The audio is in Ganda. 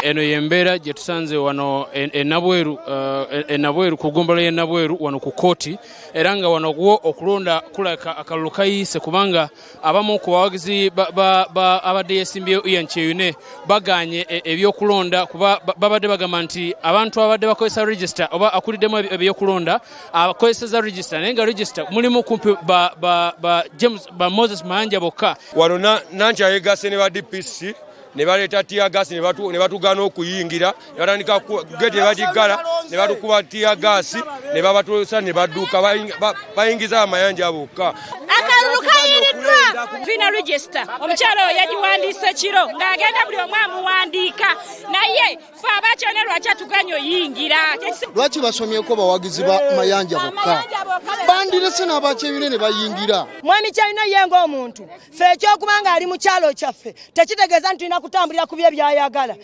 eno yembera gye tusanze wano enabweru ku ggombolola y'enabweru wano ku kooti era nga wano gwo okulonda kulaka akalulu kayise kubanga abamu ku bawagizi abadde yeesimbyeyo Ian Kyeyune baganye ebyokulonda kuba babadde bagamba nti abantu abadde bakozesa register oba akuliddemu ebyokulonda abakozeseza register naye nga register mulimu kumpi ba Moses Mayanja bokka wano nanti ayegase ne ba DPC ne baleeta tear gas ne batugana okuyingira ne batandika gate ne bagigala ne batukuba tear gas ne babatolosa ne badduka bayingiza amayanja bokka akalulu kayiiriddwa tulina register omukyalo oyo yagiwandiise kiro ng'agenda buli omu amuwandiika naye fe abakyone lwaki atuganya oyingira lwaki basomyeko bawagizi ba mayanja bokka bandirese n'abakyebire ne bayingira mwami Kyeyune ye ng'omuntu fe ekyokubanga ali mu kyalo kyaffe tekitegeeza nti tulina kutambulira ku bye byayagala